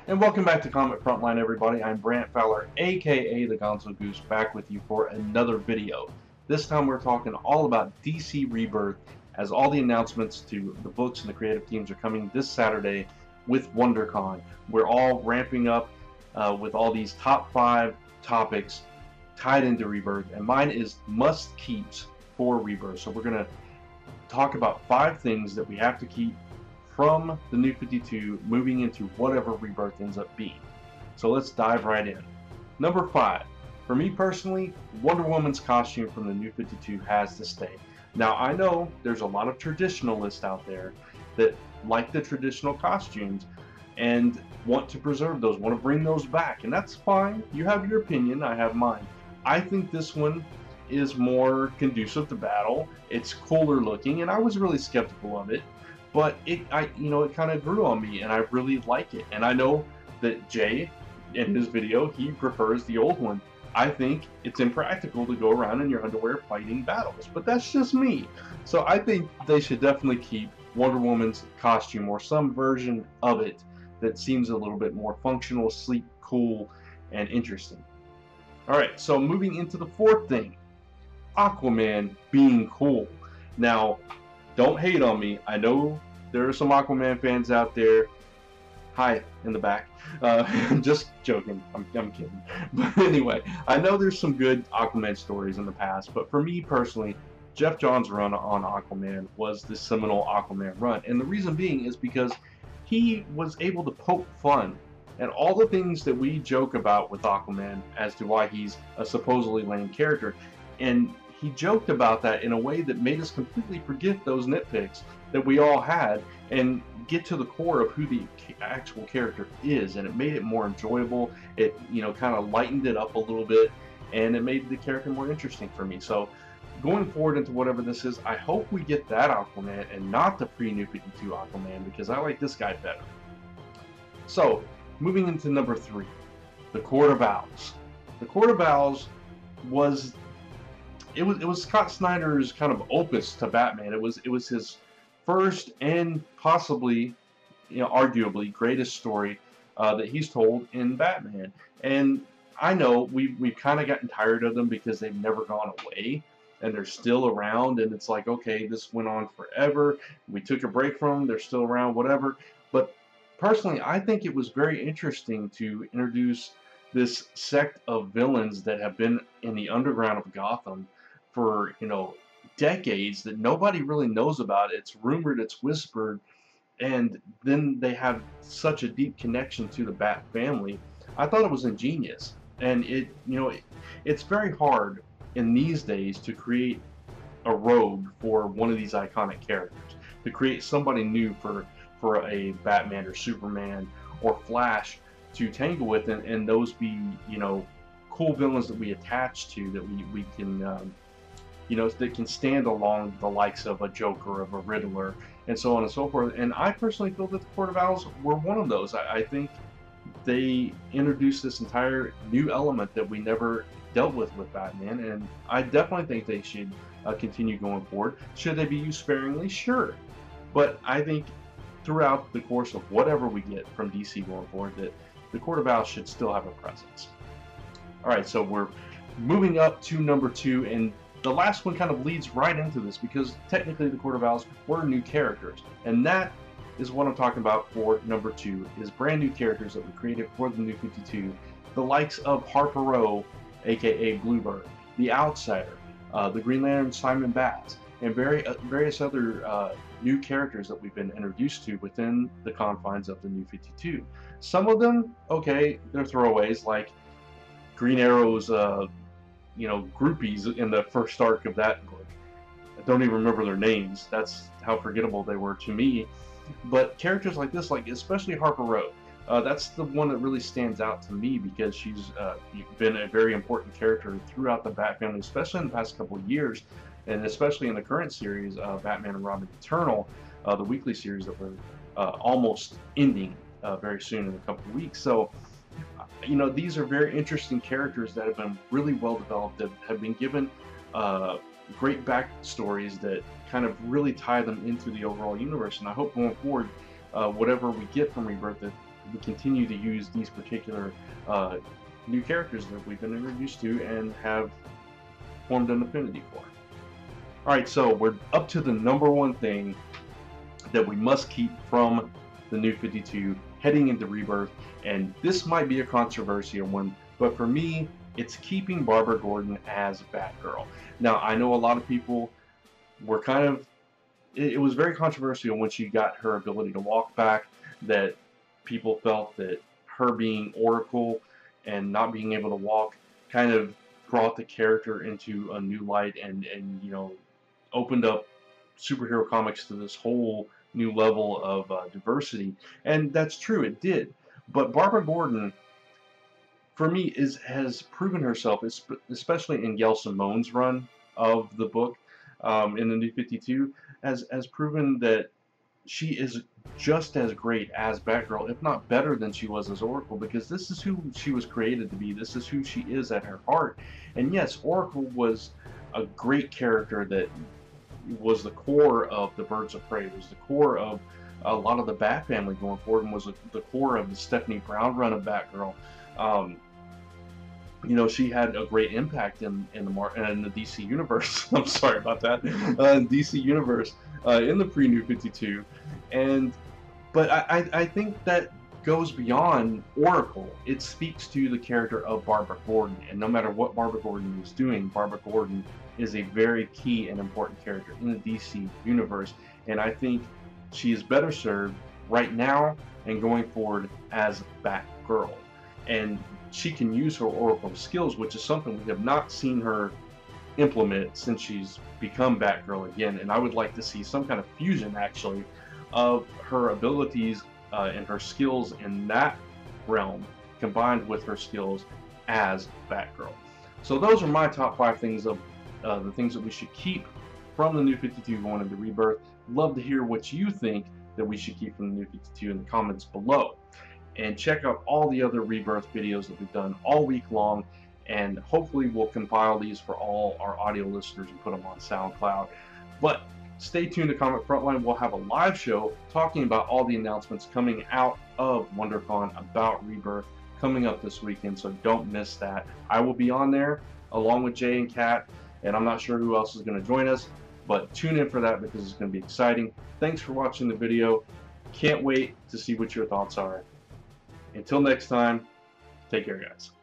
And welcome back to Comic Frontline, everybody. I'm Brant Fowler, aka the Gonzogoose, back with you for another video. This time we're talking all about DC Rebirth, as all the announcements to the books and the creative teams are coming this Saturday with WonderCon. We're all ramping up with all these top 5 topics tied into Rebirth, and mine is must-keeps for Rebirth. So we're going to talk about 5 things that we have to keep from the New 52 moving into whatever Rebirth ends up being. So let's dive right in. Number 5. For me personally, Wonder Woman's costume from the New 52 has to stay. Now I know there's a lot of traditionalists out there that like the traditional costumes and want to preserve those, want to bring those back, and that's fine. You have your opinion, I have mine. I think this one is more conducive to battle. It's cooler looking, and I was really skeptical of it. But it kind of grew on me, and I really like it. And I know that Jay, in his video, he prefers the old one. I think it's impractical to go around in your underwear fighting battles, but that's just me. So I think they should definitely keep Wonder Woman's costume, or some version of it that seems a little bit more functional, sleek, cool, and interesting. Alright, so moving into the 4th thing, Aquaman being cool. Now, don't hate on me. I know there are some Aquaman fans out there. Hi, in the back. Just joking. I'm kidding. But anyway, I know there's some good Aquaman stories in the past, but for me personally, Jeff Johns' run on Aquaman was the seminal Aquaman run. And the reason being is because he was able to poke fun at all the things that we joke about with Aquaman as to why he's a supposedly lame character. And he joked about that in a way that made us completely forget those nitpicks that we all had and get to the core of who the actual character is, and it made it more enjoyable. It, kind of lightened it up a little bit, and it made the character more interesting for me. So going forward into whatever this is, I hope we get that Aquaman and not the pre-New 52 Aquaman, because I like this guy better. So moving into number 3, the Court of Owls. The Court of Owls was Scott Snyder's kind of opus to Batman. It was his first and possibly, arguably greatest story that he's told in Batman. And I know we've kind of gotten tired of them because they've never gone away, and they're still around. And it's like, okay, this went on forever. We took a break from them. They're still around, whatever. But personally, I think it was very interesting to introduce this sect of villains that have been in the underground of Gotham for decades, that nobody really knows about. It's rumored, it's whispered, and then they have such a deep connection to the Bat family. I thought it was ingenious, and it's very hard in these days to create a rogue for one of these iconic characters, to create somebody new for a Batman or Superman or Flash to tangle with, and those be cool villains that we attach to, that we can that can stand along the likes of a Joker, of a Riddler, and so on and so forth. And I personally feel that the Court of Owls were one of those. I think they introduced this entire new element that we never dealt with Batman, and I definitely think they should continue going forward. Should they be used sparingly? Sure. But I think throughout the course of whatever we get from DC going forward, that the Court of Owls should still have a presence. Alright, so we're moving up to number 2, and the last one kind of leads right into this, because technically the Court of Owls were new characters, and that is what I'm talking about for number 2, is brand new characters that were created for the New 52, the likes of Harper Row, aka Bluebird, the Outsider, the Green Lantern Simon Baz, and various other new characters that we've been introduced to within the confines of the New 52. Some of them, okay, they're throwaways, like Green Arrow's groupies in the first arc of that book. I don't even remember their names. That's how forgettable they were to me. But characters like this, like especially Harper Row, that's the one that really stands out to me, because she's been a very important character throughout the Bat family, especially in the past couple of years, and especially in the current series, Batman and Robin Eternal, the weekly series that we're almost ending very soon in a couple of weeks. So these are very interesting characters that have been really well developed, that have been given great backstories that kind of really tie them into the overall universe. And I hope going forward, whatever we get from Rebirth, that we continue to use these particular new characters that we've been introduced to and have formed an affinity for. Alright, so we're up to the #1 thing that we must keep from the New 52 heading into Rebirth, and this might be a controversial one, but for me, it's keeping Barbara Gordon as Batgirl. Now, I know a lot of people were kind of, it was very controversial when she got her ability to walk back, that people felt that her being Oracle and not being able to walk kind of brought the character into a new light and you know, opened up superhero comics to this whole new level of diversity, and that's true, it did. But Barbara Gordon, for me, has proven herself, especially in Gail Simone's run of the book in the New 52, has proven that she is just as great as Batgirl, if not better than she was as Oracle, because this is who she was created to be. This is who she is at her heart. And yes, Oracle was a great character that was the core of the Birds of Prey, was the core of a lot of the Bat family going forward, and was the core of the Stephanie Brown run of Batgirl. You know, she had a great impact in the DC universe. I'm sorry about that. DC universe in the pre-New 52, but I think that goes beyond Oracle. It speaks to the character of Barbara Gordon, and no matter what Barbara Gordon is doing, Barbara Gordon is a very key and important character in the DC universe, and I think she is better served right now and going forward as Batgirl. And she can use her Oracle skills, which is something we have not seen her implement since she's become Batgirl again, and I would like to see some kind of fusion, actually, of her abilities and her skills in that realm combined with her skills as Batgirl. So those are my top 5 things of the things that we should keep from the New 52 going into Rebirth. Love to hear what you think that we should keep from the New 52 in the comments below. And check out all the other Rebirth videos that we've done all week long, and hopefully we'll compile these for all our audio listeners and put them on SoundCloud. But stay tuned to Comic Frontline. We'll have a live show talking about all the announcements coming out of WonderCon about Rebirth coming up this weekend, so don't miss that. I will be on there along with Jay and Kat, and I'm not sure who else is going to join us, but tune in for that because it's going to be exciting. Thanks for watching the video. Can't wait to see what your thoughts are. Until next time, take care, guys.